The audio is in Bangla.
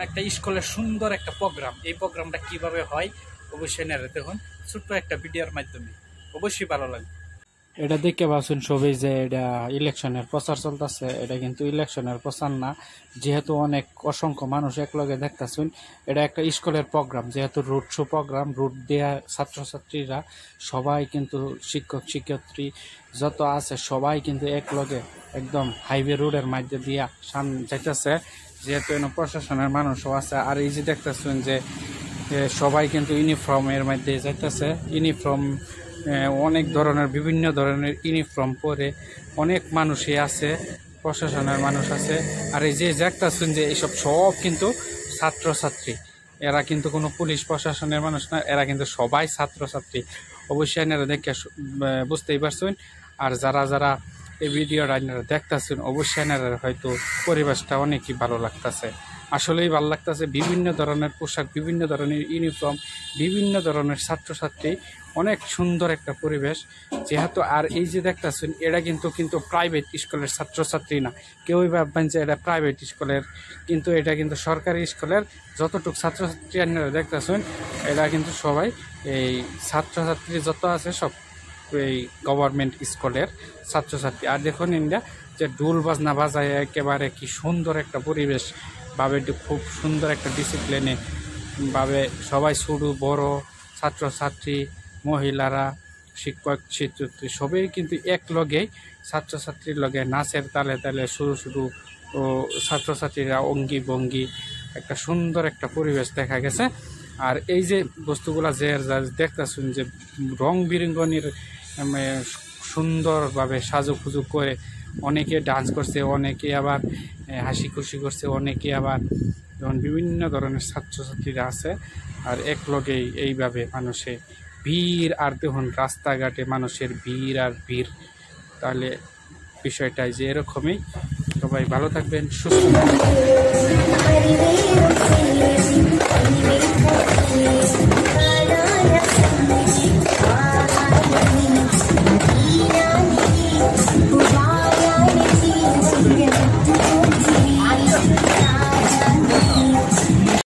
একটা স্কুলের সুন্দর একটা প্রোগ্রাম, এই প্রোগ্রামটা কিভাবে হয় অবশ্যই নেড়ে দেখুন ছোট্ট একটা ভিডিওর মাধ্যমে, অবশ্যই ভালো লাগবে। এটা দেখতে পাচ্ছেন সবাই যে এটা ইলেকশনের প্রচার চলতেছে, এটা কিন্তু ইলেকশনের প্রচার না, যেহেতু অনেক অসংখ্য মানুষ একলগে দেখতেছেন। এটা একটা স্কুলের প্রোগ্রাম, যেহেতু রুট শো প্রোগ্রাম, রুট দেয়া ছাত্রছাত্রীরা সবাই কিন্তু শিক্ষক শিক্ষার্থী যত আছে সবাই কিন্তু একলগে একদম হাইওয়ে রোডের মধ্যে দিয়া যাইতেছে, যেহেতু প্রশাসনের মানুষও আছে। আর এই যে দেখতেছেন যে সবাই কিন্তু ইউনিফর্মের মধ্যে যাইতেছে, ইউনিফর্ম অনেক ধরনের বিভিন্ন ধরনের ইউনিফর্ম পরে অনেক মানুষই আছে, প্রশাসনের মানুষ আছে। আর এই যে দেখতেছেন যে এইসব সব কিন্তু ছাত্রছাত্রী, এরা কিন্তু কোনো পুলিশ প্রশাসনের মানুষ না, এরা কিন্তু সবাই ছাত্রছাত্রী। অবশ্যই এনারা দেখে বুঝতেই পারছেন। আর যারা যারা এই ভিডিওটা আপনারা দেখতেছেন অবশ্যই এনারা হয়তো পরিবেশটা অনেকই ভালো লাগতেছে, আসলেই ভালো লাগতেছে। বিভিন্ন ধরনের পোশাক, বিভিন্ন ধরনের ইউনিফর্ম, বিভিন্ন ধরনের ছাত্রছাত্রী, অনেক সুন্দর একটা পরিবেশ যেহেতু। আর এই যে দেখতেছেন এটা কিন্তু প্রাইভেট স্কুলের ছাত্রছাত্রী না, কেউই ভাববেন যে এটা প্রাইভেট স্কুলের, কিন্তু এটা কিন্তু সরকারি স্কুলের। যতটুকু ছাত্রছাত্রী আপনারা দেখতেছেন এটা কিন্তু সবাই এই ছাত্রছাত্রী যত আছে সব এই গভর্নমেন্ট স্কুলের ছাত্রছাত্রী। আর দেখুন ইন্ডিয়া যে ঢোল বাজনা বাজায় একেবারে কি সুন্দর একটা পরিবেশ ভাবে, খুব সুন্দর একটা ডিসিপ্লিনে ভাবে সবাই ছোট বড় ছাত্রছাত্রী, মহিলারা, শিক্ষক শিক্ষার্থী সবাই কিন্তু এক লগেই ছাত্রছাত্রীর লগে নাচের তালে তালে শুরু শুরু ও ছাত্রছাত্রীরা অঙ্গি ভঙ্গি একটা সুন্দর একটা পরিবেশ দেখা গেছে। আর এই যে বস্তুগুলা যে দেখতেছেন যে রং বিরঙ্গনির সুন্দরভাবে সাজুগুজু করে অনেকে ডান্স করছে, অনেকে আবার হাসি খুশি করছে, অনেকে আবার যেমন বিভিন্ন ধরনের ছাত্রছাত্রীরা আছে। আর একলগেই এইভাবে মানুষে ভিড়, আর দেখুন রাস্তাঘাটে মানুষের ভিড় আর ভিড়। তাহলে বিষয়টাই যে এরকমই। সবাই ভালো থাকবেন, সুস্থ থাকবেন।